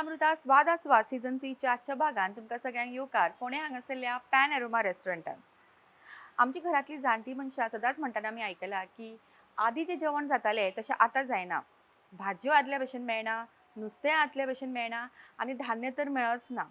पंचामृता स्वाद आस्वाद सीझन 3च्या आजच्या भागात तुमकां सगळ्यांक येवकार फोंड्या हांगासरल्या पॅन एरोमा रेस्टॉरंटान। आमची घरातली जाणटी मनशां सदांच म्हणटाना आमी आयकलां की आदीं जें जेवण जातालें तशें आतां जायना। भाज्यो आदल्या भशेन मेळना, नुस्तें आदल्या भशेन मेळना आनी धान्य तर मेळच ना।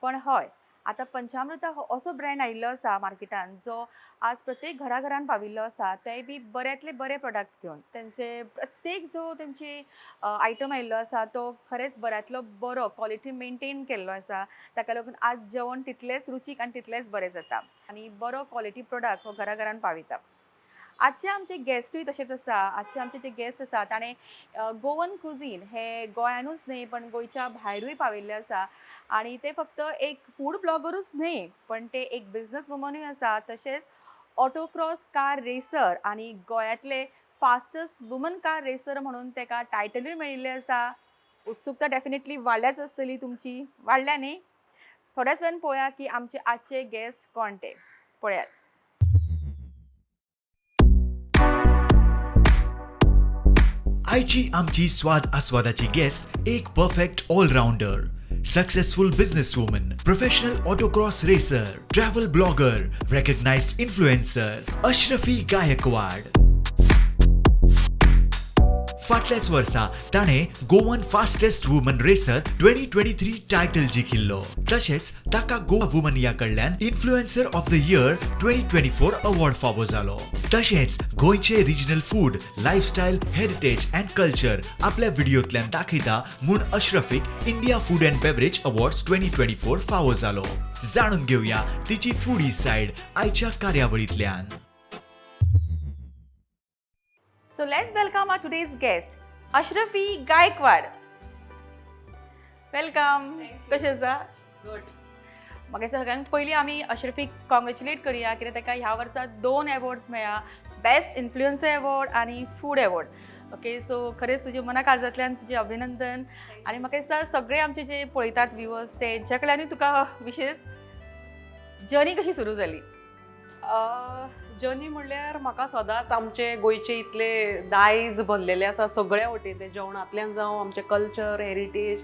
पण हय, आतां पंचामृता हो असो ब्रँड आयिल्लो आसा मार्केटान जो आज प्रत्येक घराघरान पाविल्लो आसा, तेय बी बऱ्यांतले बरे प्रॉडक्ट्स घेवन। तेंचे प्रत्येक जो तेंची आयटम आयिल्लो आसा तो खरेंच बऱ्यांतलो बरो क्वॉलिटी मेंटेन केल्लो आसा। ताका लागून आज जेवण तितलेंच रुचीक आनी तितलेंच बरें जाता आनी बरो क्वॉलिटी प्रॉडक्ट हो घराघरान पावयता। आजचे आमचे गेस्टूय तशेंच आसा। आजचे आमचे जे गेस्ट आसा ताणें गोवन कुझीन हे गोंयानूच न्हय पण गोंयच्या भायरूय पाविल्लें आसा आनी ते फक्त एक फूड ब्लॉगरूच न्हय पण ते एक बिझनस वुमनूय आसा, तशेंच ऑटोक्रॉस कार रेसर आनी गोंयांतले फास्टस्ट वुमन कार रेसर म्हणून ताका टायटलूय मेळिल्लें आसा। उत्सुकता डेफिनेटली वाडल्याच आसतली तुमची, वाडल्या न्ही? थोड्याच वेळान पळोवया की आमचे आजचे गेस्ट कोण ते, पळयात। आयची आमची स्वाद आस्वादाची गेस्ट एक perfect allrounder, successful businesswoman, professional autocross racer, travel blogger, recognised influencer Ashrafi Gaikwad. फाटल्याच वर्सा ताणे Goan fastest woman racer 2023 title जिखिल्लो। तशेंच ताका गोवा वुमन या कडल्यान influencer of the year 2024 award फावो जालो। तशेंच गोंयचे regional food, lifestyle, heritage and culture आपल्या व्हिडिओंतल्यान दाखयता म्हूण अशरफीक India food and beverage awards 2024 फावो जालो। जाणून घेवया तिची फूडी सायड आयच्या कार्यावळींतल्यान। So let's welcome our today's guest, Ashrafi Gaikwad. Welcome. कशें आसा? गुड. म्हाका सगळ्यांत पयलीं आमी अशरफीक कॉंग्रॅच्युलेट करया कित्याक ताका ह्या वर्सा 2 अवॉर्ड्स मेळ्ळा, बेस्ट इन्फ्लुएन्सर अवॉर्ड आनी फूड अवॉर्ड। ओके, सो खरेंच तुजे मना काळजांतल्यान तुजें अभिनंदन। आनी म्हाका दिसता सगळे आमचे जे पळयतात व्ह्युअर्स तेंच्या कडल्यानूय तुका विशेष जर्नी कशी सुरू जाली? जर्नी म्हणल्यार म्हाका सदांच आमचे गोंयचे इतले दायज भरलेले आसा सगळ्या वटेन, ते जेवणांतल्यान जावं आमचे कल्चर, हेरिटेज,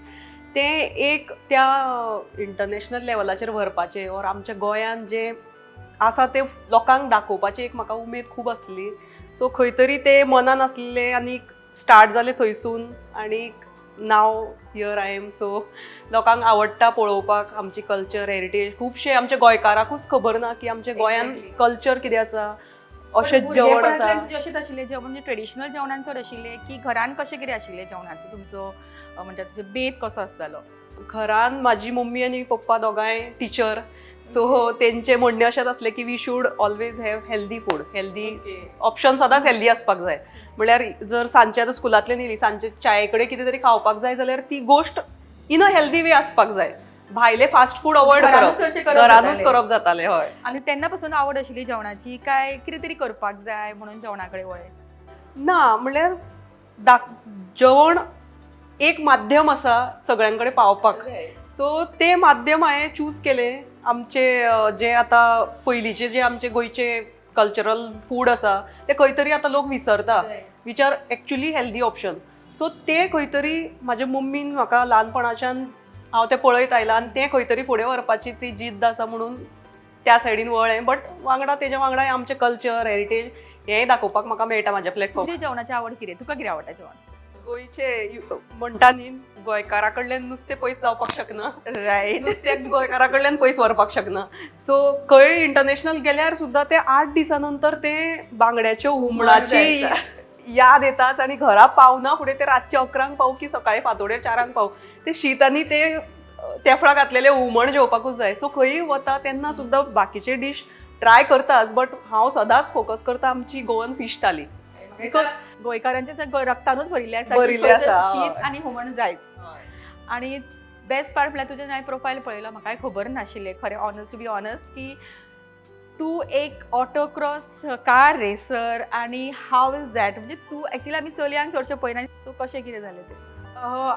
ते एक त्या इंटरनॅशनल लेवलाचेर व्हरपाचें ऑर आमच्या गोंयान जे आसा ते लोकांक दाखोवपाची एक म्हाका उमेद खूब आसली। सो खंय तरी ते मनान आसलें आनी स्टार्ट जालें थंयसून आनी नाव हियर आय एम। सो लोकांक आवडटा पळोवपाक आमची कल्चर, हेरिटेज। खुबशे आमच्या गोंयकाराकूच खबर ना की आमच्या गोंयान कल्चर कितें आसा, अशें जेवण आसा। अशेंच आशिल्लें जेवण म्हणजे ट्रेडिशनल जेवणान चड आशिल्लें की घरान कशें कितें आशिल्लें जेवणाचो तुमचो म्हणटा तसो बेत कसो आसतालो? घरान म्हाजी मम्मी आनी पप्पा दोगांय टिचर, सो तेंचें म्हणणें अशेंच आसलें की we should always have healthy food, healthy option सदांच हेल्दी आसपाक जाय। म्हळ्यार जर सांजचे आतां स्कुलांतल्यान येयली, सांजचे चाये कडेन कितें तरी खावपाक जाय जाल्यार ती गोश्ट इन अ हेल्दी वे आसपाक जाय। भायले फास्ट फूड अवॉयड करप, घरानूच करप जातालें। हय। आनी तेन्ना पासून आवड आशिल्ली जेवणाची काय कितें तरी करपाक जाय म्हणून जेवणा कडेन वळ्ळें? ना, म्हणल्यार जेवण एक माध्यम आसा सगळ्यां कडेन पावपाक, सो ते माध्यम हांवें चूज केलें। आमचे जे आतां पयलींचे जे आमचे गोंयचे कल्चरल फूड आसा ते खंय तरी आतां लोक विसरता, which are actually healthy options. So ते खंय तरी म्हाज्या मम्मीन म्हाका ल्हानपणाच्यान हांव तें पळयत आयलां आनी तें खंय तरी फुडें व्हरपाची ती जिद्द आसा म्हणून त्या सायडीन वळ्ळें। बट वांगडा तेज्या वांगडा आमचें कल्चर, हेरिटेज हेंय दाखोवपाक म्हाका मेळटा म्हाज्या प्लॅटफॉर्म। तुजी जेवणाची आवड कितें? तुका कितें आवडटा जेवण? गोंयचे म्हणटा न्ही, गोंयकारा कडल्यान नुस्तें पयस जावपाक शकना, रायट। नुस्त्याक गोंयकारा कडल्यान पयस व्हरपाक शकना। सो खंय इंटरनॅशनल गेल्यार सुद्दां ते 8 दिसां नंतर ते बांगड्याच्या हुमणाची याद येताच आनी घरा पावना फुडें ते रातचे 11 पावू की सकाळी फांतोडेर 4 पावू ते शीत आनी ते तेफळां घातलेलें हुमण जेवपाकूच जाय। सो खंयी वता तेन्ना सुद्दां बाकीचे डीश ट्राय करताच, बट हांव सदांच फोकस करता आमची गोवन फीश थाली। बिकॉज गोंयकारांच्या रक्तानूच भरिल्लें आसा, शीत आनी हुमण जायच। आनी बेस्ट पार्ट म्हळ्यार तुजें हांवें प्रोफायल पळयलो, म्हाकाय खबर नाशिल्लें खरें, ऑनस्ट टू बी ऑनस्ट, की तूं एक ऑटोक्रॉस कार रेसर आनी हाव इज दॅट? म्हणजे तूं एक्चुअली आमी चलयांक चडशें पळयना, सो कशें कितें जालें तें?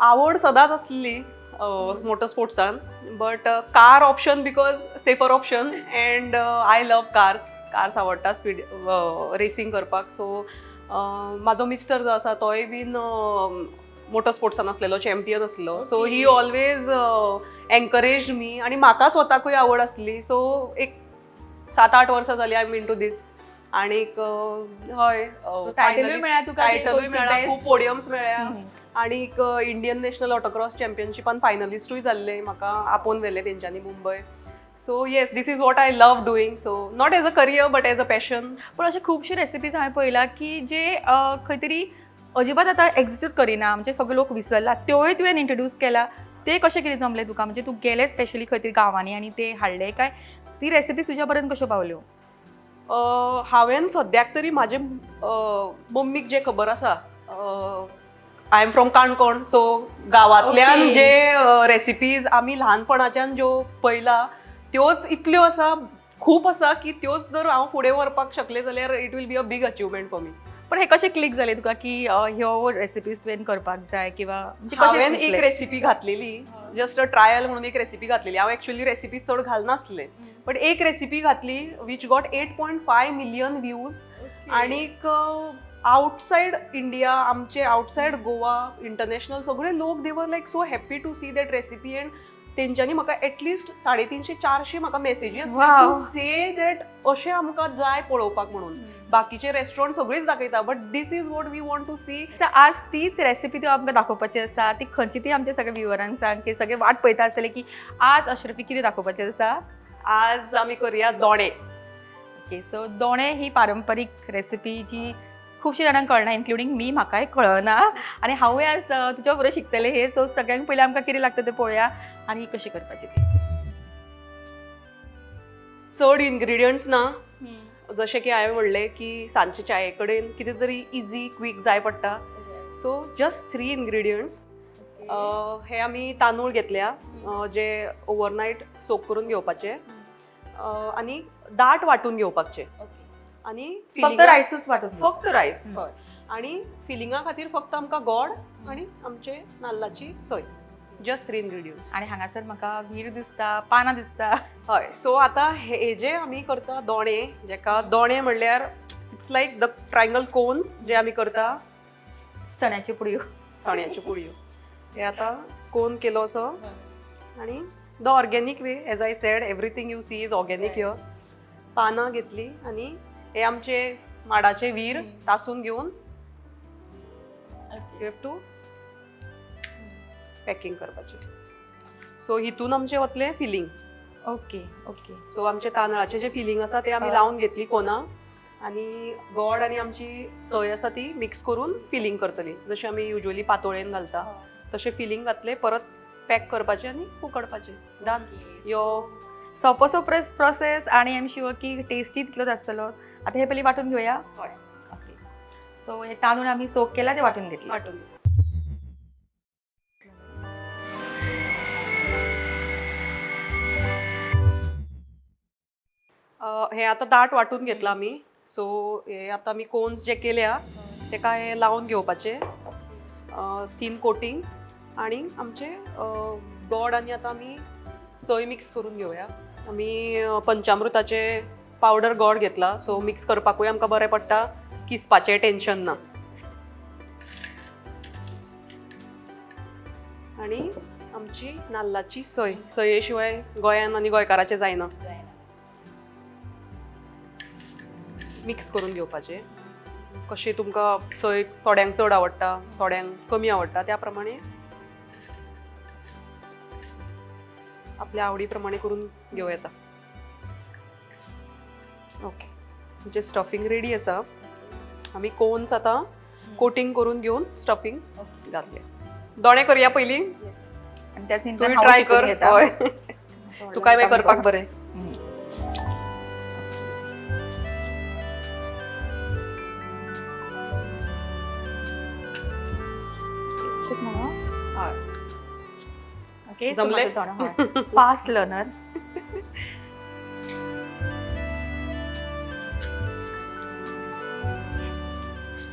आवड सदांच आसली मोटर स्पोर्ट्सान, but car option because safer option and I love cars आवडटा स्पीड रेसींग करपाक। सो म्हाजो मिस्टर जो आसा तोय बीन मोटर स्पोर्ट्सान असलेलो चॅम्पियन असलो so he always encourage me आणि म्हाका स्वताकूय आवड असली सो एक 7-8 वर्सां जाली आय एम इन टू दीस आणीक हय टायटलूय मेळ्ळ्या तुका, ती टायटलूय गोंयची मेळ्ळा best. खूब पोडियम्स मेळ्ळ्या आणीक इंडियन नॅशनल ऑटोक्रॉस चॅम्पियनशिपान फायनलिस्टूय जाल्ले म्हाका आपोवन व्हेले तेंच्यांनी Mumbai so yes this is what I love doing so not as a career but as a passion. पण अशे खुबशे रेसिपीज हांवें पळयला की जे खंय तरी अजिबात आतां एक्झिस्टूच करिना, म्हणजे सगळे लोक विसरला, त्योय तुवें इंट्रोड्यूस केला. ते कशें कितें जमले तुका, म्हणजे तूं गेले स्पेशली खंय तरी गांवांनी आनी ते हाडले काय ती रेसिपीज तुज्या पर्यंत कश्यो पावल्यो? हांवें सद्याक तरी म्हाजे मम्मीक जे खबर आसा I am from Canacona so गांवांतल्यान Okay. जे रेसिपीज आमी ल्हानपणाच्यान ज्यो पयला त्योच इतल्यो आसा खूब आसा की त्योच जर हांव फुडें व्हरपाक शकलें जाल्यार it will be a big achievement for me. पण हे कशें क्लिक जाले तुका की ह्यो रेसिपीज तुवें करपाक जाय किंवा म्हणजे हांवें कशें एक सुचलें? रेसिपी घातलेली जस्ट अ ट्रायल म्हणून एक रेसिपी घातलेली. हांव एक्चुअली रेसिपी चड घालनासलें बट एक रेसिपी घातली वीच गॉट 8.5 मिलियन व्ह्यूज आणीक आउटसायड इंडिया आमचे आउटसायड गोवा इंटरनॅशनल सगळे लोक they were like so happy to see that recipe and तेंच्यांनी म्हाका एटलिस्ट 350-400 म्हाका मेसेजीस Wow. से दॅट अशें आमकां जाय पळोवपाक म्हणून. बाकीचे रेस्टॉरंट सगळीच दाखयता but this is what we want to see. आज तीच रेसिपी ती आमकां दाखोवपाची आसा, ती खंयची ती आमच्या सगळ्या व्ह्युअरांक सांग की सगळे वाट पळयता आसतले की आज अशरफी कितें दाखोवपाचें आसा. आज आमी करुया दोणे. ओके, सो दोणे ही पारंपरीक रेसिपी जी खुबशे जाणांक कळना, इन्क्लुडींग मी, म्हाकाय कळना आनी हांवूय आज तुज्या बरोबर शिकतलें हे. सो सगळ्यांक पयलीं आमकां कितें लागता तें पळोवया आनी कशें करपाचें तें. चड इन्ग्रेडियंट्स ना, जशें की हांवें म्हणलें की सांजचे चाये कडेन कितें तरी इजी क्वीक जाय पडटा सो जस्ट 3 इन्ग्रेडियंट्स. हे आमी तांदूळ घेतल्या जे ओवरनायट सोक करून घेवपाचे आनी दाट वांटून घेवपाचे आनी फक्त रायसूच वांटून फक्त रायस हय आनी फिलिंगा खातीर फक्त आमकां गोड आनी आमचे नाल्लाची सोय. Just 3 ingredients. आनी हांगासर म्हाका वीर दिसता, पानां दिसता. हय सो आतां हे जे आमी करता दोणे, जेका दोणे म्हणल्यार it's like the triangle cones जे आमी करता चण्याच्यो पुडयो. चण्याच्यो पुडयो. हे आतां कोन केलो असो आनी the organic way as I said everything you see is organic here. पानां घेतली आनी हे आमचे माडाचे वीर तासून घेवन यू हॅव टू पॅकिंग करपाचें. सो हितून आमचें वतलें फिलींग. Okay okay. सो आमचे तांदळाचे जे फिलींग आसा ते आमी लावन घेतली कोना आनी गोड आनी आमची सोय आसा ती मिक्स करून फिलींग करतली जशें आमी युजली पातोळेन घालता तशें फिलींग घातलें परत पॅक करपाचें आनी उकडपाचें. डन. यो सोंपोसो प्रोसेस आनी आय एम शुअर की टेस्टी तितलोच आसतलो. आतां हे पयलीं वांटून घेवया. हय ओके. सो हे तांदूळ आमी सोक केला ते वांटून घेतले. वांटून. हे आतां दाट वांटून घेतला आमी सो हे आतां आमी कोन्स जे केल्या तेका हे लावन घेवपाचे 3 कोटींग आनी आमचे गोड आनी आतां आमी सोय मिक्स करून घेवया. आमी पंचामृताचे पावडर गोड घेतला सो मिक्स करपाकूय आमकां बरें पडटा, किसपाचें टेन्शन ना. आनी आमची नाल्लाची सोय. सोये शिवाय गोंयान आनी गोंयकाराचें जायना. मिक्स करून घेवपाचें. कशें तुमकां सोय थोड्यांक चड आवडटा थोड्यांक कमी आवडटा त्या प्रमाणे आपल्या आवडी प्रमाणे करून घेवं येता. ओके म्हणजे स्टफींग रेडी आसा. आमी कोन्स आतां कोटींग करून घेवन स्टफींग घातले. दोणे करया पयलीं. आनी त्या तूं ट्राय कर. हय तुकाय मागीर करपाक बरें. ओके. जमले? Fast learner.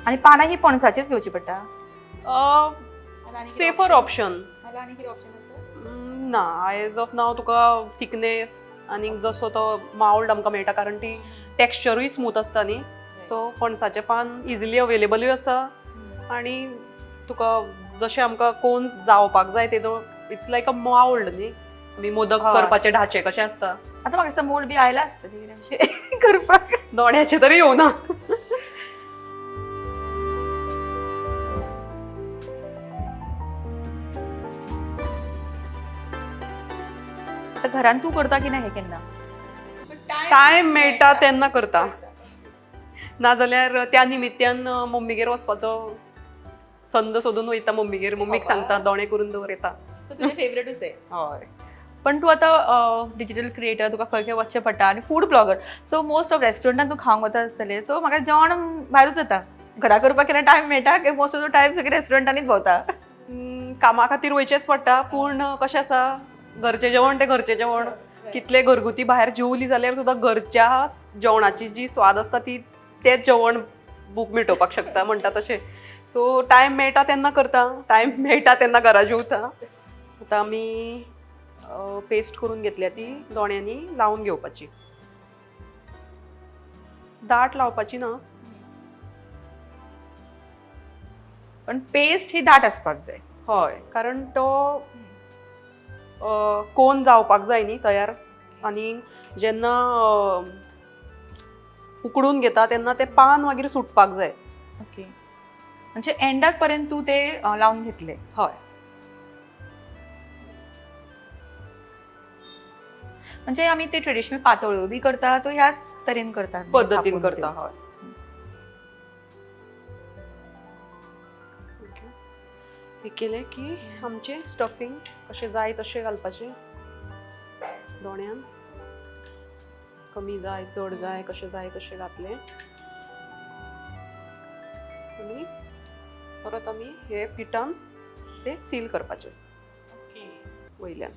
आणि पानां ही पणसाचीच घेवची पडटा. सेफर ऑप्शन ना. एज ऑफ नाव तुका थिकनेस आनी जसो तो मावल्ड आमकां मेळटा कारण ती टेक्स्चरूय स्मूथ आसता न्ही सो पणसाचें पान इजिली अवेलेबलूय आसा आनी तुका जशें आमकां कोन्स जावपाक जाय तेजो इट्स लायक अ माउल्ड न्ही आमी मोदक हय. करपाचे ढाचे कशें आसता आता म्हाका दिसता मोड बी आयला आसता तिकडे अशें करपाक. दोण्याचे तरी येवना. आता घरान तूं करता की ना हे केन्ना? टायम मेळटा तेन्ना करता नाजाल्यार त्या निमित्यान मम्मीगेर वचपाचो संद सोदून वयता मम्मीगेर मम्मीक सांगता दोणे करून दवर येता. सो तुजें फेवरेटूच आहे. हय पण तूं आतां डिजिटल क्रिएटर तुका खंय खंय वचचें पडटा आनी food blogger so most of रेस्टॉरंटान तूं खावंक वता आसतलें सो म्हाका जेवण भायरूच जाता घरा करपाक केन्ना टायम मेळटा की मोस्ट ऑफ द टायम सगळे रेस्टॉरंटांनीच भोंवता. कामा खातीर वयचेंच पडटा पूण कशें आसा घरचें जेवण तें घरचें जेवण कितले घरगुती भायर जेवली जाल्यार सुद्दां घरच्या जेवणाची जी स्वाद आसता ती तेंच जेवण भूक मिटोवपाक शकता म्हणटा तशें. सो टायम मेळटा तेन्ना करता टायम मेळटा तेन्ना घरा जेवता. आतां आमी पेस्ट करून घेतल्या ती दोण्यांनी लावन घेवपाची दाट लावपाची ना पण पेस्ट ही दाट आसपाक जाय. हय कारण तो कोन जावपाक जाय न्ही तयार आनी जेन्ना उकडून घेता तेन्ना ते पान मागीर सुटपाक जाय. ओके म्हणजे एंडाक पर्यंत तूं ते लावन घेतले. हय म्हणजे आमी ते ट्रेडिशनल पातोळ्यो बी करता तो ह्याच तरेन करतात पद्दतीन करता. हय हे केले की आमचे स्टफिंग कशें जाय तशें घालपाचें दोण्यान कमी जाय चड जाय कशें जाय तशें घातलें आनी परत आमी हे पिठान ते सील करपाचें वयल्यान.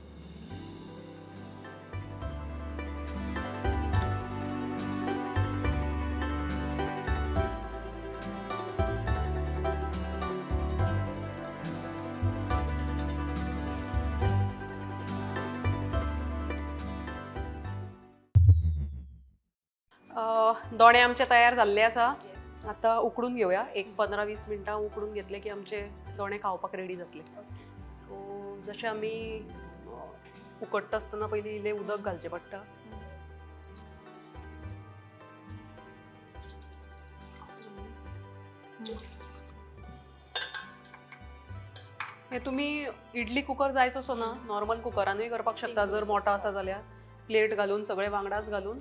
दोणे आमचे तयार जाल्ले आसा. आतां उकडून घेवया एक 15-20 मिनटां उकडून घेतले की आमचे दोणे खावपाक रेडी जातले. सो जशें आमी उकडटा आसतना पयलीं इल्लें उदक घालचें पडटा. हे तुमी इडली कुकर जायच असो ना नॉर्मल कुकरानूय करपाक शकता जर मोठो आसा जाल्यार प्लेट घालून सगळे वांगडाच घालून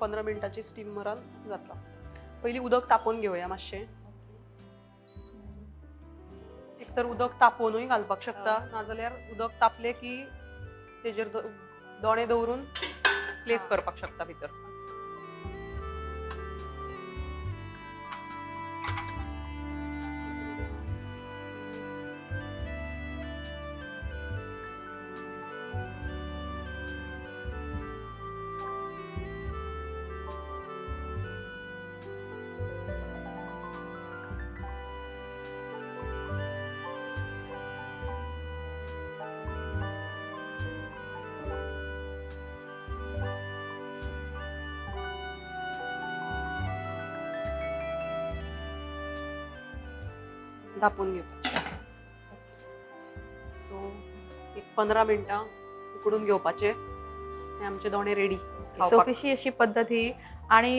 15 मिनटाची स्टीम मारन जाता. पयलीं उदक तापोवन घेवया मातशें एक तर उदक तापोवनूय घालपाक शकता नाजाल्यार उदक तापलें की तेजेर दोणे दवरून प्लेस करपाक शकता भितर. धापून घेवपाचें. सो एक 15 मिनटां उकडून घेवपाचे हे आमचे दोणे रेडी. सो कशी अशी पद्दत ही आणि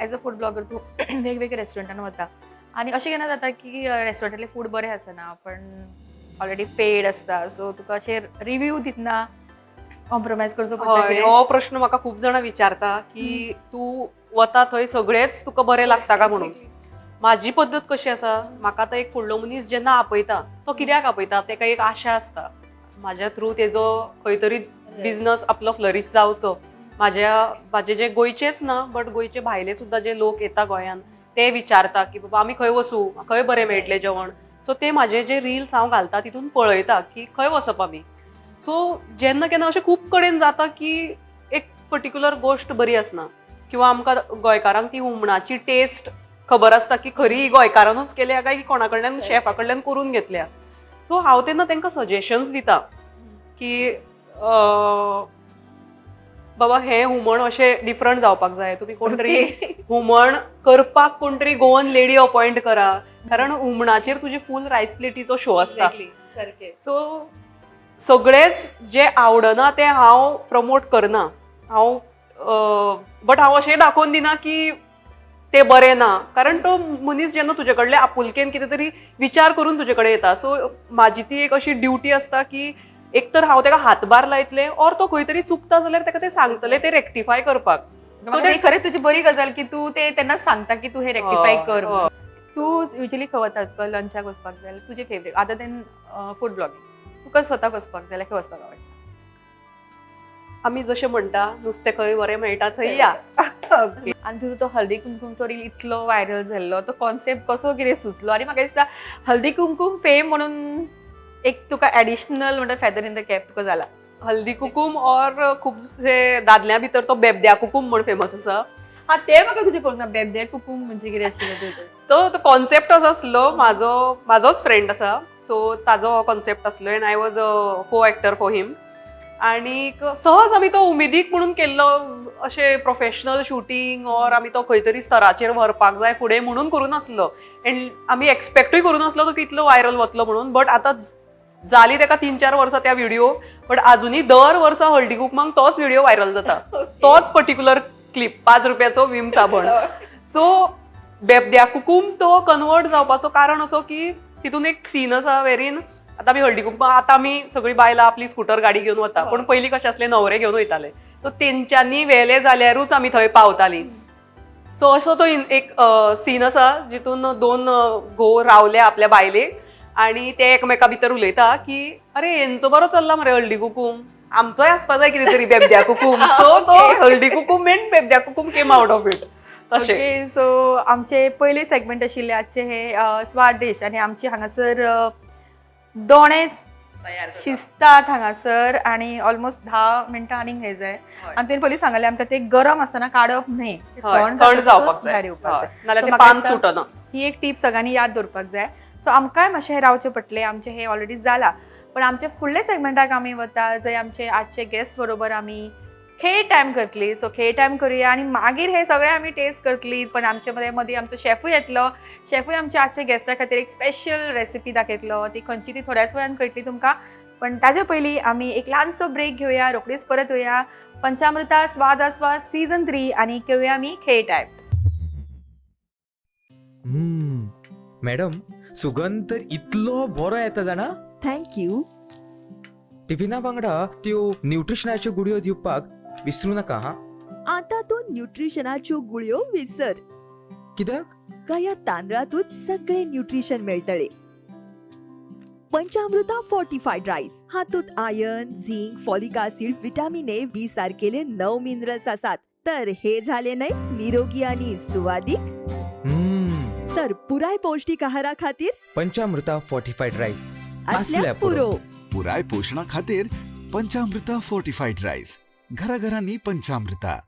एज अ फूड ब्लॉगर तूं वेगवेगळ्या रेस्टॉरंटान वता आणि अशें केन्ना जाता की रेस्टॉरंटातले फूड बरें आसना पण ऑलरेडी पेड आसता सो तुका अशें रिव्यू दितना कॉम्प्रोमायज करचो पडटा. हो प्रश्न म्हाका खूब जाणां विचारता की तूं वता थंय सगळेच तुका बरें लागता काय म्हणून. माझी पद्दत कशी आसा म्हाका आतां एक फुडलो मनीस जेन्ना आपयता तो कित्याक आपयता तेका एक आशा आसता म्हाज्या थ्रू तेजो खंय तरी बिझनस आपलो फ्लरीश जावचो. म्हाजे जे गोंयचेच ना बट गोंयचे भायले सुद्दां जे लोक येता गोंयान ते विचारता की बाबा आमी खंय वचूं खंय बरें मेळटलें जेवण. सो ते म्हाजे जे रिल्स हांव घालता तितून पळयता की खंय वचप आमी. सो जेन्ना केन्ना अशें खूब कडेन जाता की एक पर्टिक्युलर गोश्ट बरी आसना किंवा आमकां गोंयकारांक ती हुमणाची टेस्ट खबर आसता की खरी गोंयकारानूच केल्या काय की कोणा कडल्यान शेफा कडल्यान करून घेतल्या. सो हांव तेन्ना तांकां सजेशन्स दिता की बाबा हें हुमण अशें डिफरंट जावपाक जाय. तुमी कोण तरी हुमण करपाक कोण तरी गोवन लेडी अपॉयंट करा कारण हुमणाचेर तुजी फूल रायस प्लेटीचो शो आसता. सारके. सो सगळेच जे आवडना ते हांव प्रमोट करना. बट हांव अशें दाखोवन दिना की ते बरें ना, कारण तो मनीस जेन्ना तुजे कडल्यान आपुलकेन कितें तरी विचार करून तुजे कडेन येता. सो म्हाजी ती एक अशी ड्युटी आसता की एक तर हांव ताका हातभार लायतलें, ऑर तो खंय तरी चुकता जाल्यार ताका तें सांगतलें ते रेक्टिफाय करपाक. सो ते खरेंच तुजी बरी गजाल की तू ते तेन्नाच सांगता की तू हे रेक्टिफाय कर. हय. तू युजली खंय वता तुका लंचाक वचपाक जाय, तुजें favourite other than food blogging तुका स्वताक वचपाक जाय खंय वचपाक आवडटा? आमी जशें म्हणटा नुस्तें खंय बरें मेळटा थंय या. आणि तुजो तो हल्दी कुमकुमचो रील इतलो व्हायरल जाल्लो, तो कॉन्सेप्ट कसो कितें सुचलो? आणि म्हाका दिसता हल्दी कुमकुम फेम म्हणून एक तुका एडिशनल म्हणटा फेदर इन द कॅप तुका जाला. हल्दी कुकूम ऑर खुबशे दादल्या भितर तो बेबद्या कुकूम म्हण फेमस आसा. हा ते म्हाका तुजें कळना बेबदे कुकूम म्हणजे कितें आशिल्लें ते. तो कॉन्सेप्ट असो आसलो. म्हाजोच फ्रेंड आसा, सो ताजो हो कॉन्सेप्ट आसलो एंड आय वॉज को एक्टर फॉर हिम. आणि सहज आमी तो उमेदीक म्हणून केल्लो, अशें प्रोफेशनल शूटिंग ऑर आमी तो खंय तरी स्तराचेर व्हरपाक जाय फुडें म्हणून करून नासलो. एंड आमी एक्सपेक्टूय करून नासलो तो कितलो व्हायरल वतलो म्हणून. बट आतां जाली ताका 3-4 वर्सां त्या व्हिडिओ, बट अजुनूय दर वर्सा हळदी कुकमाक तोच व्हिडिओ व्हायरल जाता. तोच पर्टिक्युलर क्लिप 5 रुपयाचो विम साबण. सो बेबद्या कुकूम तो कन्वर्ट जावपाचो कारण असो की तितून एक सीन आसा वेरीन आतां आमी हळदी कुकूम, आतां आमी सगळीं बायलां आपली स्कूटर गाडी घेवन वता, पण पयलीं कशें आसलें न्हवरे घेवन वयताले. सो तेंच्यांनी व्हेले जाल्यारूच आमी थंय पावतालीं. सो असो तो एक सीन आसा जितून 2 घोव रावले आपल्या बायलेक आणि ते एकामेका भितर उलयता की अरे हेंचो बरो चल्ला मरे हळदी कुकूम, आमचोय आसपा जाय कितें तरी बेबद्या कुकूम. सो तो हळदी कुकूम end बेबद्या kumkum came out of it. तशें. ओके, सो आमचे पयले सेगमेंट आशिल्ले आजचे हे स्वाद डिश, आणि आमचे हांगासर दोणे शिजतात हांगासर आणि ऑलमोस्ट 10 मिनटां आनीक हे जाय. आणि तेणी पयलीं सांगलें आमकां ते गरम आसतना काडप न्हय, थंड जावपाक जाय, नाल्यार ते पान सुटना. ही एक टीप सगळ्यांनी याद दवरपाक जाय. सो आमकांय मातशें हे रावचें पडटलें. आमचें हे ऑलरेडी जाला, पण आमचे फुडले सेगमेंटाक आमी वता जंय आमचे आजचे गेस्ट बरोबर आमी खेळ टायम करतली. सो खेळ टायम करुया आणि मागीर हे सगळे आमी टेस्ट करतली. पण आमचे मदीं आमचो शेफूय येतलो. शेफूय आमच्या आजच्या गेस्टा खातीर एक स्पेशल रेसिपी दाखयतलो. ती खंयची ती थोड्याच वेळान कळटली तुमकां. पण ताजे पयलीं आमी एक ल्हानसो ब्रेक घेवया, रोखडीच परत येवया. पंचामृता स्वाद आस्वाद सीझन 3 आणि घेवया आमी खेळ टायम. मॅडम, सुगंध तर इतलो बरो येता जाणा. थँक्यू. टिफिना वांगडा त्यो न्यूट्रिशनाच्यो गुडयो दिवपाक विसरू नका हा. आता तू न्यूट्रिशनाच्यो गुळयो विसर. कित्याक? का या तांदळातूच सगळे न्यूट्रिशन मेळटले. पंचामृता फोर्टिफाईड राईस हातूंत iron, zinc, folic acid, vitamin A, B सारकेले 9 मिनरल्स आसात. तर हे झाले नाही निरोगी आणि सुवादिक, तर पुराय पौष्टिक आहारा खातीर पंचामृता फोर्टिफाईड राईस असल्यास पुरो. पुराय पोषणा खातीर पंचामृता फोर्टिफाईड राईस. घराघरांनी Panchamruta.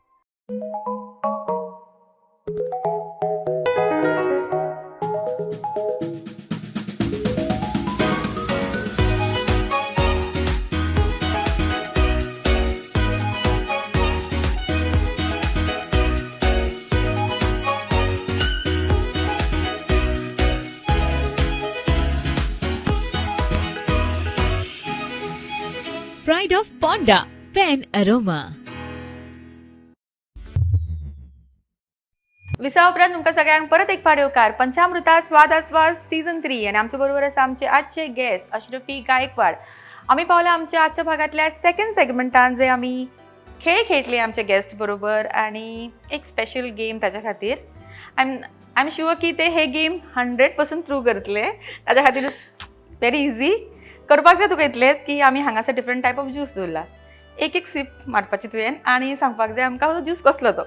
Pride of Ponda Pen Aroma. विसा उपरांत तुमकां सगळ्यांक परत एक फावट येवकार. पंचामृता स्वाद आस्वाद सीझन 3 आणि आमचे बरोबर आसा आमचे आजचे गेस्ट अश्रफी गायकवाड. आमी पावल्या आमच्या आजच्या भागातल्या सेकंड सेगमेंटान जे आमी खेळ खेळटले आमच्या गेस्ट बरोबर आणि एक स्पेशल गेम ताच्या खातीर. आय एम शुअर की ते हे गेम 100% थ्रू करतले. ताच्या खातीर व्हेरी इजी करपाक जाय तुका इतलेंच की आमी हांगासर डिफरंट टायप ऑफ ज्यूस दवरला. एक सीप मारपाची तुवें आणि सांगपाक जाय आमकां ज्यूस कसलो तो.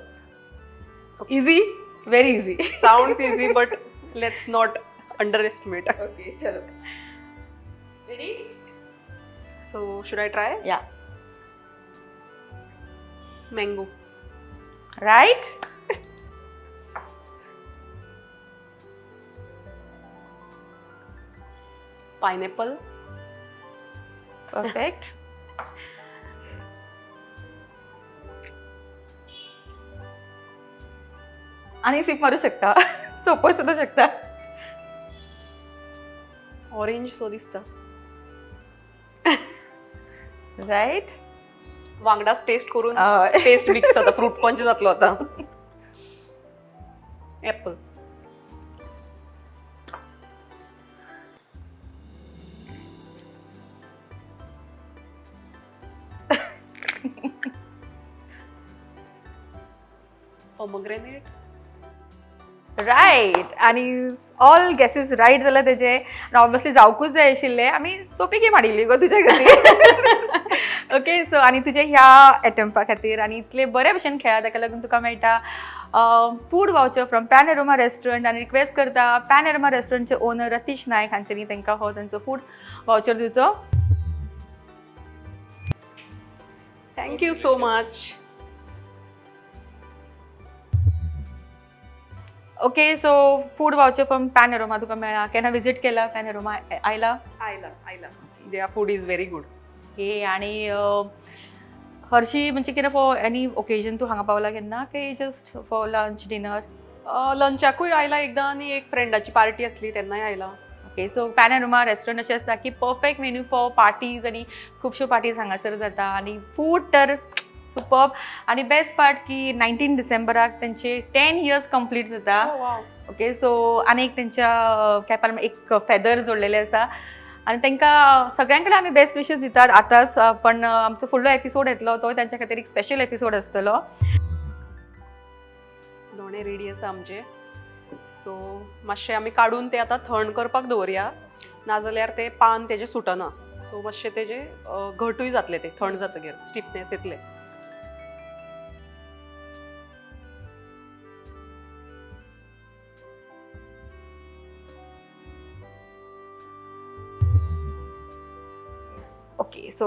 Easy, very easy. Sounds easy but let's not underestimate. Okay, चलो. Ready? So should I try? Yeah. Mango. Right. Pineapple. Perfect. आणि सीप मारू शकता, चोपड सुद्धा शकता. ऑरेंज सो दिसता. राईट. वांगडाच टेस्ट करून टेस्ट मिक्स जाता, फ्रूट पंच जातलो आता. ऍपल. पोमोग्रेनेट. रायट. आणि ऑल गेसीस रायट जाल्या तेजे. आनी ऑब्वियसली जावकूच जाय आशिल्ले. आमी सोंपी गेम हाडिल्ली गो तुज्या खातीर. ओके. सो आनी तुजे ह्या एटेम्पा खातीर आनी इतले बरे भशेन खेळा ताका लागून तुका मेळटा food voucher from Pan Aroma restaurant. आनी रिक्वेस्ट करता पॅन एरोमा रेस्टॉरंटचे ओनर रतीश नायक हांच्यांनी तांकां हो तांचो फूड वाउचर दिवचो. Thank you so much. Okay. So food voucher from Pan Aroma तुका मेळ्ळा. केन्ना विजीट केला पॅन एरोमा? आयला. आयला. There food is very good. Okay. आनी हरशी म्हणजे कितें फॉर एनी ओकेजन तूं हांगा पावला केन्ना की जस्ट फॉर लंच डिनर? लंचाकूय आयला एकदां आनी एक फ्रेंडाची पार्टी आसली तेन्नाय आयला. Okay. So pan Aroma restaurant अशें आसा की परफेक्ट मेन्यू फॉर पार्टीज आनी खुबश्यो पार्टीज हांगासर जाता. आनी फूड तर सुपर्ब. आनी बेस्ट पार्ट की 19 डिसेंबराक तेंचे 10 years कंप्लीट जाता. ओके. सो आनी एक तेंच्या कॅपार एक फेदर जोडलेले आसा. आनी तांकां सगळ्यां कडेन आमी बेस्ट विशीस दितात आतांच. पण आमचो फुडलो एपिसोड येतलो तो तांच्या खातीर एक स्पेशल एपिसोड आसतलो. दोणे रेडी आसा आमचे. सो मातशें आमी काडून ते आतां थंड करपाक दवरया, नाजाल्यार ते पान तेजे सुटना. सो मातशें तेजे घटूय जातले, ते थंड जातकीर स्टिफनेस येतले. ओके. सो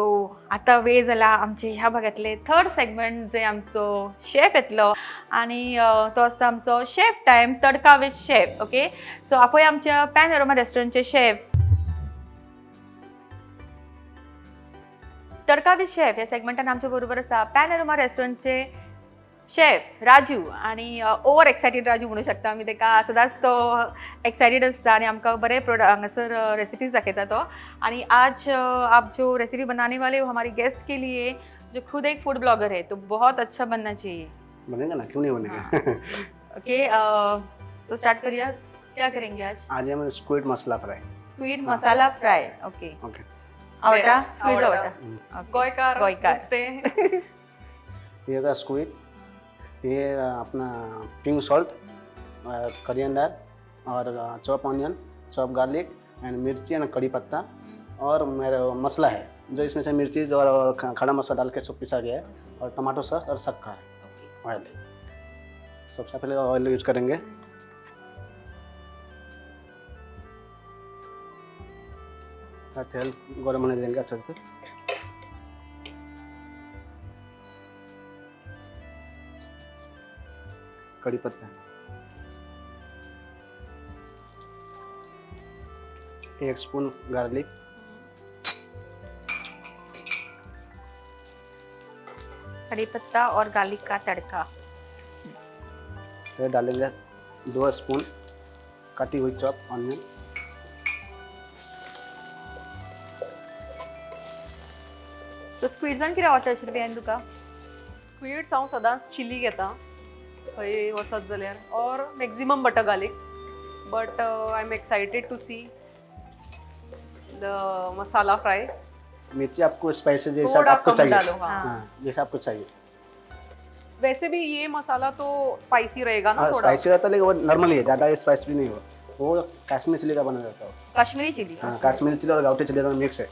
आतां वेळ जाला आमचे ह्या भागातले थर्ड सेगमेंट जे आमचो शेफ येतलो आनी तो आसता आमचो chef time tadka with chef. Okay. So आफय आमच्या pan Aroma रेस्टॉरंटचे chef. Tadka with chef ह्या सेगमेंटान आमच्या बरोबर आसा पॅन एरोमा रेस्टॉरंटचे शेफ राजू. आनी ओवर एक्सायटेड राजू म्हणू शकता आमी ताका. सदांच तो एक्सायटेड आसता आनी आमकां बरे हांगासर रेसिपीज दाखयता तो. आनी आज आप जो रेसिपी बनाने वाले हो हमारी गेस्ट के लिए जो खुद एक फूड ब्लॉगर है तो बहुत अच्छा बनना चाहिए. बनेगा ना, क्यों नहीं बनेगा. ओके. सो स्टार्ट करिए. क्या करेंगे आज? आज हम स्क्विड मसाला फ्राई. स्क्विड मसाला फ्राय. ओके. ओके. आवडटा? स्क्विड आवडटा. आवडटा. गोयकार. गोयकार. ये का स्क्विड, ये अपना पिंक सॉल्ट, करियंडर और chop onion, chop garlic end मिर्ची एंड कड़ी पत्ता और मेरा मसाला है जो इसमें से मिर्ची और खड़ा मसाला डाल के सब पिसा गया है और टमाटो सॉस और शक्कर है. ऑयल. सबसे पहले ऑयल यूज करेंगे. तेल गरम होने देंगे अच्छे से. कड़ी पत्ता, 1 स्पून गार्लिक, कड़ी पत्ता और गार्लिक का तड़का. फिर डालेंगे 2 स्पून कटी हुई चॉप ऑनियन. सो स्क्विड्सान कितें आवडटा आशिल्लें तुका? स्क्विड्स हांव सदांच चिली घेता खंय वचत जाल्यार, और maximum butter garlic. But I am excited to see the masala fry. मिर्ची आपको स्पाइसी जैसा थोड़ा आपको कम चाहिए. डालो, हाँ. हाँ, जैसा आपको चाहिए. वैसे भी ये मसाला तो स्पाइसी रहेगा ना हाँ, थोड़ा. स्पाइसी रहता है लेकिन वो नॉर्मल ही है, ज़्यादा स्पाइस भी नहीं हो. वो कश्मीरी चिली का बना रहता है. कश्मीरी चिली. हाँ, कश्मीरी चिली और गाउटी चिली का मिक्स है.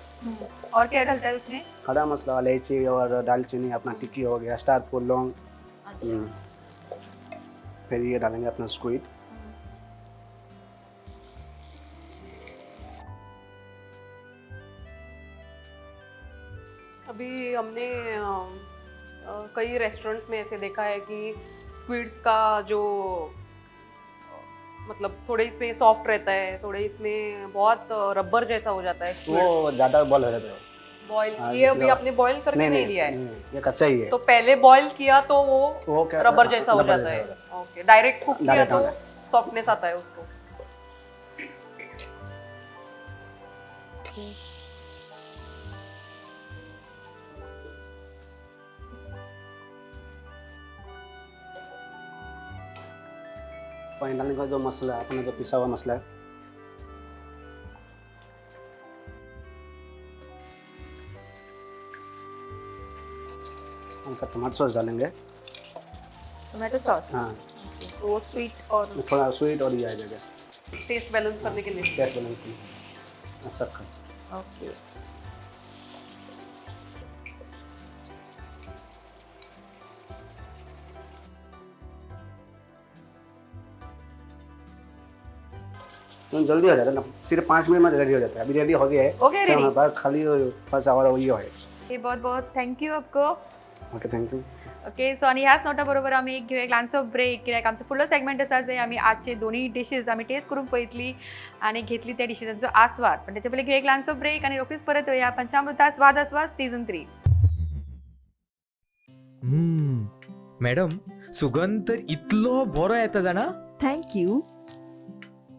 और क्या डालता है उसमें? खड़ा मसाला, इलायची और दालचीनी, अपना टिक्की हो गया, स्टार फूल, लौंग. फिर ये डालेंगे अपना स्क्विड. अभी हमने कई रेस्टोरेंट्स में ऐसे देखा है कि स्क्विड्स का जो मतलब थोड़े इसमें सॉफ्ट रहता है, थोड़े इसमें बहुत रबर जैसा हो जाता है. वो ज़्यादा बॉयल हो जाता है. बॉयल. हाँ, ये अभी ये- आपने बॉयल करके नहीं लिया है, ये कच्चा ही है. तो पहले बॉयल किया तो वो क्या रबर जैसा हो रबर जाता है. जैसा ओके. डायरेक्ट कुक किया Direct तो हो सॉफ्टनेस आता है उसको. ओके. पानी डालने के बाद जो मसाला है, अपना जो पिसा हुआ मसाला है, हल्का टमाटर सॉस डालेंगे. Tomato sauce. हाँ, वो स्वीट और थोड़ा स्वीट और ये आ जाएगा टेस्ट बैलेंस करने के लिए. टेस्ट बैलेंस के लिए. शक्कर. ओके. तो जल्दी हो जाता है ना, सिर्फ 5 मिनट में रेडी हो जाता है. अभी रेडी हो गया है. ओके, अच्छा, ready. हमारे पास खाली बस आवर वही है. हे बहुत बहुत थँक्यू आपको. Okay, thank you. ओके, सो आणि ह्याच नोटा बरोबर आम्ही घेऊया एक ल्हानसो ब्रेक, कित्याक आमचो फुडलो सेगमेंट आसा जंय आमी आजचे दोन्ही डिशीज आमी टेस्ट करून पळयतली आनी घेतली त्या डिशिसांचो आस्वाद. पण त्याच्या पयलीं घेऊया एक ल्हानसो ब्रेक आनी रोखडीच परत येऊया पंचामृता स्वाद आस्वाद सीझन 3. मॅडम सुगंध तर इतलो बरो येता जाणा. थँक्यू.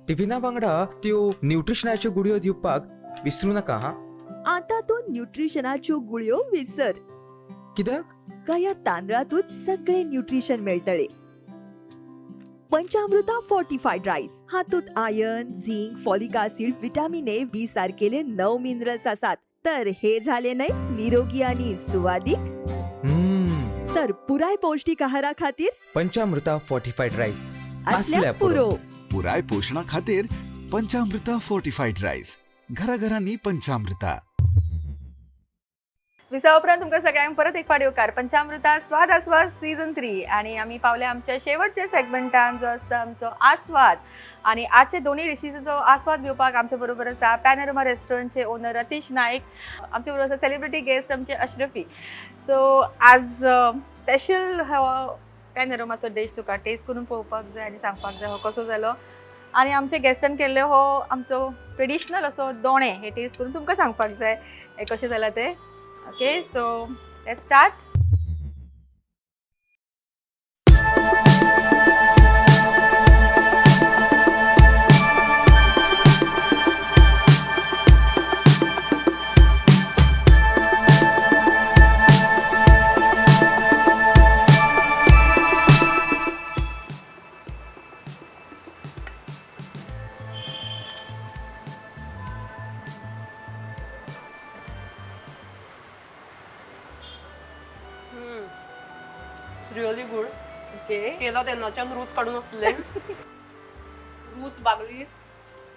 टिफिना वांगडा त्यो न्यूट्रिशनाच्यो गुडयो दिवपाक विसरू नका हा. आता तू न्यूट्रिशनाच्यो गुळयो विसर. कित्याक? का या तांदळातूच सगळे न्यूट्रिशन मेळटले. पंचामृता फोर्टिफाईड राईस हातूंत iron, zinc, folic acid, vitamin A, B सारकेले 9 मिनरल्स आसात. तर हे झाले नाही निरोगी आणि सुवादिक. तर पुराय पौष्टिक आहारा खातीर पंचामृता फोर्टिफाईड राईस असल्यास पुरो. पुराय पोषणा खातीर पंचामृता फोर्टिफाईड राईस. घराघरांनी पंचामृता. विसा उपरांत तुमकां सगळ्यांक परत एक फावट येवकार पंचामृता स्वाद आस्वाद सीझन 3 आणि आमी पावले आमच्या शेवटच्या सेगमेंटान जो आसता आमचो आस्वाद. आणि आजचे दोन्ही डिशीजचो आस्वाद घेवपाक आमचे बरोबर आसा पॅनोरमा रेस्टॉरंटचे ओनर रतीश नाईक. आमचे बरोबर आसा सेलिब्रिटी गेस्ट आमचे अशरफी. सो आज स्पेशल हो पॅनोरमाचो डिश तुका टेस्ट करून पळोवपाक जाय आनी सांगपाक जाय हो कसो जालो. आणि आमच्या गेस्टान केल्ले हो आमचो ट्रेडिशनल असो दोणे हे टेस्ट करून तुमकां सांगपाक जाय हे कशें जालां ते. Okay, so let's start. It's really good. Okay. केला तेन्नाच्यान रूच काडून आसले. रूच बागली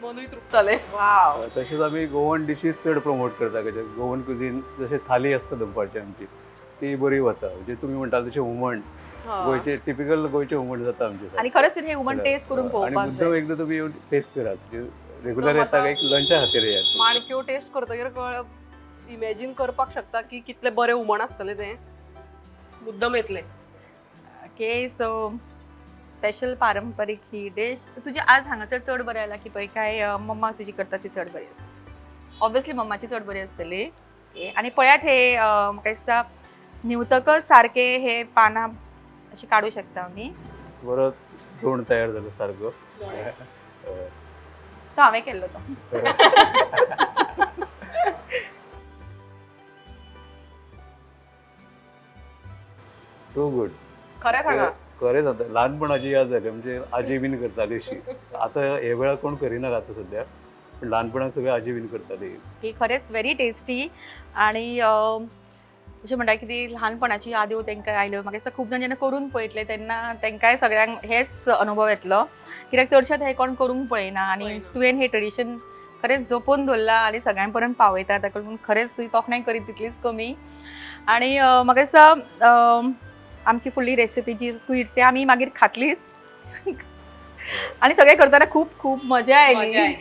मनूय तृप्ताले. वाव. तशेंच आमी गोवन डिशीज चड प्रमोट करता. गोवन कुझीन जशें थाली आसता दनपारची आमची ती बरी वता. म्हणजे तुमी म्हणटा तशें हुमण गोंयचे टिपिकल गोंयचे हुमण जाता आमचे. आणि खरंच हे हुमण टेस्ट करून आणि पळोवपाक मुद्दम जाय. एकदां तुमी येवन टेस्ट करात. रेग्युलर येता एक लंचा खातीर येयात. माणक्यो टेस्ट करतकीर इमॅजिन करपाक शकता की कितले बरे हुमण आसतले ते. मुद्दम येतले. ओके, सो स्पेशल पारंपरीक ही डिश तुजी आज हांगासर चड बरें आयला की पळय काय मम्मा तुजी करता ती चड बरी आसता. ऑब्वियसली मम्माची चड बरी आसतली. आणि पळयात हे म्हाका दिसता न्हिवतकच सारके हे पानां अशी काडूं शकता आमी. बरो तोंड तयार जालो सारको. तो हांवें केल्लो तो. Too good. खरें सांगा. खरेंच आता ल्हानपणाची याद जाली. म्हणजे आजी बीन करताली अशी. आता हे वेळा कोण करिना आता सध्या. पण ल्हानपणाक सगळे आजी बीन करताली. ही खरेंच व्हेरी टेस्टी. आणि अशें म्हणटा की ती ल्हानपणाची याद्यो तांकां आयल्यो. म्हाका दिसता खूब जाण जेन्ना करून पळयतले तेन्ना तांकांय सगळ्यांक हेच अनुभव येतलो. कित्याक चडशेच हे कोण करूंक पळयना आनी तुवें हे ट्रेडिशन खरेंच जपून दवरला आनी सगळ्यां पर्यंत पावयता. ताका लागून खरेंच तुवें तोखणाय करीत तितलीच कमी. आनी म्हाका दिसता आमची फुडली रेसिपी जी स्वीट्स ते आमी मागीर खातलीच. आनी सगळें करतना खूब खूब मजा आयली.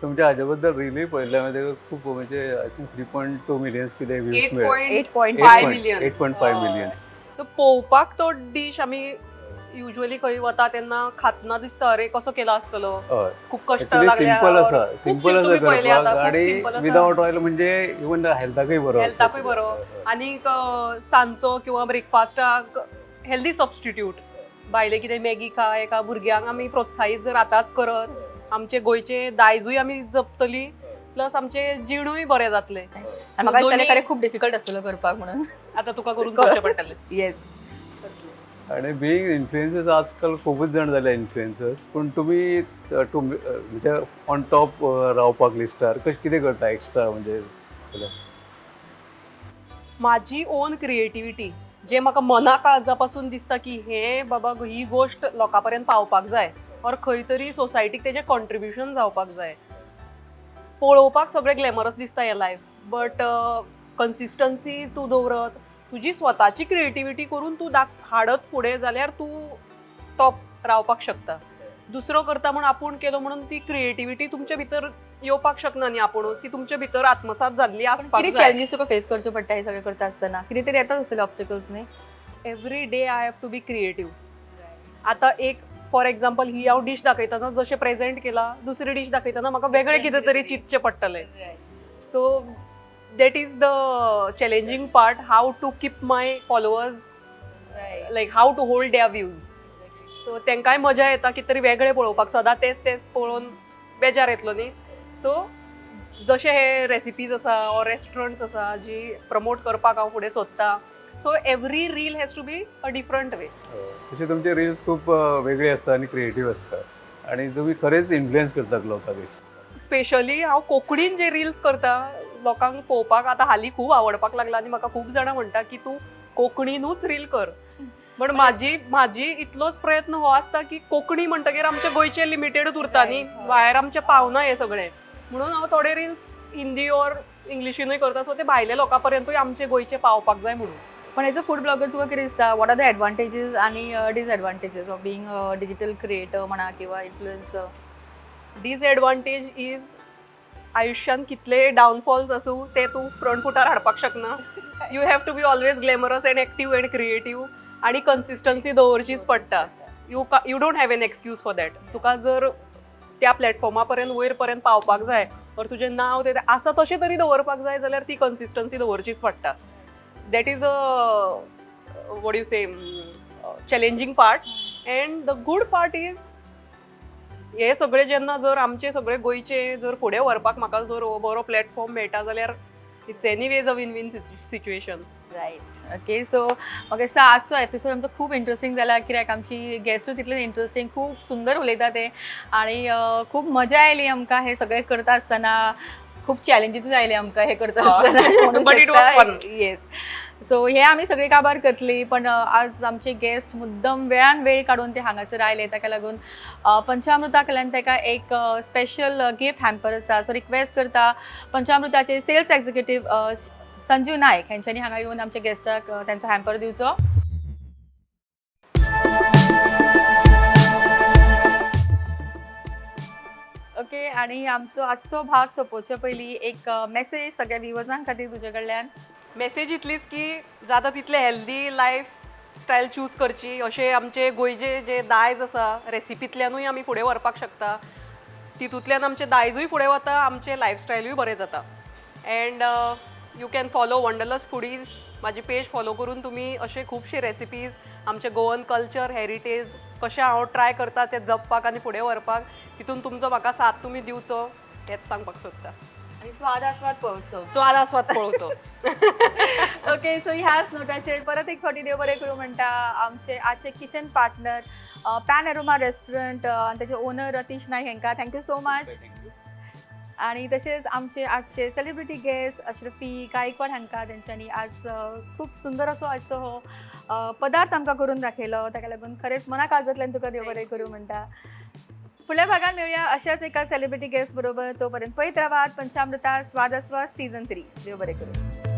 तुमच्या हाजे बद्दल रिली पळयलें म्हणजे खूप म्हणजे आय थिंक 3.2 मिलियन्स कितें व्ह्यूज मेळ्ळे. 8.5 मिलियन. 8.5 मिलियन्स. तर पळोवपाक तो डिश आमी युजली खंय वता तेन्ना खातना दिसता अरे कसो केला आसतलो. हय. खूप कष्ट Actually लागले. सिंपल आसा. सिंपल आसा करपाक आणि आणि विदाउट ऑयल म्हणजे इवन हेल्थाकय बरो आसा. हेल्थाकूय बरो. आनी सांजचो किंवा ब्रेकफास्टाक हेल्दी सबस्टिट्यूट. भायले कितें मॅगी खा भुरग्यांक आमी प्रोत्साहीत जर आतांच करत. आमचे गोंयचे दायजूय आमी जपतली प्लस आमचे जिणूय बरें जातले. आणि म्हाका दिसतालें दोन्ही- खरें खूब डिफिकल्ट आसतलो करपाक म्हणून. आता तुका करून करचें पडटलें. येस. आणि बिईंग इन्फ्लुएन्सर्स आजकाल खूपच जण जाले इन्फ्लुएन्सर्स, पण तुम्ही म्हणजे ऑन टॉप रावपाक लिस्टार कशें कितें करता एक्स्ट्रा म्हणजे माझी ओन क्रिएटिविटी जे म्हाका मना काळजापासून दिसता की हे बाबा ही गोष्ट लोकां पर्यंत पावपाक जाय और खंय तरी सोसायटीक तेजें कॉन्ट्रिब्युशन जावपाक जाय. पळोवपाक सगळें ग्लॅमरस दिसता हें लायफ, बट कन्सिस्टन्सी तूं दवरत, तुजी स्वताची क्रिएटिविटी करून तूं हाडत फुडें जाल्यार तूं टॉप रावपाक शकता. दुसरो करता म्हूण आपूण केलो म्हणून ती क्रिएटिविटी तुमच्या भितर येवपाक शकना न्ही आपुणूच, ती तुमच्या भितर आत्मसात जाल्ली आसपाक किती जाय. चॅलेंजीस तुका फेस करचे पडटा हे सगळें करता आसतना? कितें तरी येतात आसतले ऑब्स्टिकल्स न्ही? Every day I have to be creative. आता एक फॉर एक्झाम्पल ही हांव डिश दाखयतना जशें प्रेझेंट केला, दुसरी डिश दाखयतना म्हाका वेगळें कितें तरी चिंतचें पडटलें. So that is the challenging part, how to keep my followers like how to hold their views. So तांकांय मजा येता कितें तरी वेगळें पळोवपाक, सदां तेच पळोवन बेजार येतलो न्ही. सो जशे हे रेसिपीज आसा ऑर रेस्टॉरंट्स आसा जी प्रमोट करपाक हांव फुडें सोदतां, so every reel has to be a different way. तसे तुमचे रील्स खूप वेगळे असतात आणि क्रिएटिव्ह असतात आणि तुम्ही खरेच इन्फ्लुएन्स करतात लोकांक. स्पेशली हांव कोंकणीन जे रील्स करता लोकांक पळोवपाक आतां हालीं खूब आवडपाक लागला आनी म्हाका खूब जाणां म्हणटा की तूं कोंकणीनूच रील कर. पण म्हाजी इतलोच प्रयत्न हो आसता की कोंकणी म्हणटकीर आमचे गोंयचे लिमिटेडूच उरता न्ही, भायर आमचे पावना हे सगळें, म्हणून हांव थोडे रील्स हिंदी ऑर इंग्लिशीनूय करता. सो ते भायल्या लोकां पर्यंतूय आमचे गोंयचे पावपाक जाय म्हणून. पण एज अ फूड ब्लॉगर तुका कितें दिसता, वॉट आर द एडवांटेजीस आणि डिसएडवांटेजीस ऑफ बिंग डिजिटल क्रिएटर म्हणा किंवा इन्फ्लुएन्सर? डिसएडवांटेज इज आयुष्यान कितले डावनफॉल्स आसूं ते तूं फ्रंट फुटार हाडपाक शकना. You have to be always glamorous and active and creative आणि कन्सिस्टन्सी दवरचीच पडटा. You don't have an excuse for that. तुका जर त्या प्लॅटफॉर्मा पर्यंत वयर पर्यंत पावपाक जाय और तुजें नांव तें आसा तशें तरी दवरपाक जाय जाल्यार ती कन्सिस्टन्सी दवरचीच पडटा. That is a what you say challenging part. And the good part is हे सगळे जेन्ना जर आमचे सगळे गोंयचे जर फुडें व्हरपाक म्हाका जर बरो प्लॅटफॉर्म मेळटा जाल्यार it's anyways a win win situation. Right. Okay. So म्हाका दिसता आजचो एपिसोड आमचो खूब इंट्रस्टींग जाला, कित्याक आमची गेस्टूय तितलें इंट्रस्टींग, खूब सुंदर उलयता ते आणि खूब मजा आयली आमकां हे सगळें करता आसतना. खूब चॅलेंजीसूय आयले आमकां हे करता आसतना. But it was fun. Yes. So हे आमी सगळी काबार करतली, पण आज आमचे गेस्ट मुद्दम वेळान वेळ काडून ते हांगासर आयले, ताका लागून पंचामृता कडल्यान ताका एक स्पेशल गिफ्ट हॅम्पर आसा. सो रिक्वेस्ट करता पंचामृताचे सेल्स एक्झिक्युटीव संजू नायक हांच्यांनी हांगा येवन आमच्या गेस्टाक त्यांचा हॅम्पर दिवचो. ओके. आणि आमचो आजचो भाग सोंपोवचे पयलीं एक मेसेज सगळ्या व्ह्युअर्सां खातीर तुजे कडल्यान. मेसेज इतलीच की जाता तितले हेल्दी लायफ स्टायल चूज करची. अशें आमचे गोंयचे जे दायज आसा रेसिपींतल्यानूय आमी फुडें व्हरपाक शकता. तितूंतल्यान आमचे दायजूय फुडें वता, आमचे लायफस्टायलूय बरें जाता. And you can follow Wanderlust Foodies. म्हाजी पेज फॉलो करून तुमी अशे खुबशे रेसिपीज आमचे गोवन कल्चर हेरिटेज कशें हांव ट्राय करता ते जपपाक आनी फुडें व्हरपाक, तितून तुमचो म्हाका साथ तुमी दिवचो हेंच सांगपाक सोदता. आणि स्वाद आस्वाद पळोवचो. स्वाद आस्वाद पळोवचो. ओके. सो ह्याच नोटाचेर परत एक फावटी देव बरें करूं म्हणटा आमचे आजचे kitchen partner pan Aroma restaurant आणि त्याचे ओनर रतीश नायक हांकां थँक्यू सो मच. आणि तसेच आमचे आजचे सेलिब्रिटी गेस्ट अशरफी गायकवाड हांकां तेंच्यांनी आज खूप सुंदर असो आजचो हो पदार्थ आमकां करून दाखयलो, ताका लागून खरेंच मना काळजांतल्यान तुका देव बरें करूं म्हणटा. फुडल्या भागात मेळुया अशाच एका सेलिब्रिटी गेस्ट बरोबर. तोपर्यंत पळयत रावात पंचामृता स्वाद आस्वाद सीझन 3. देव बरें करूं.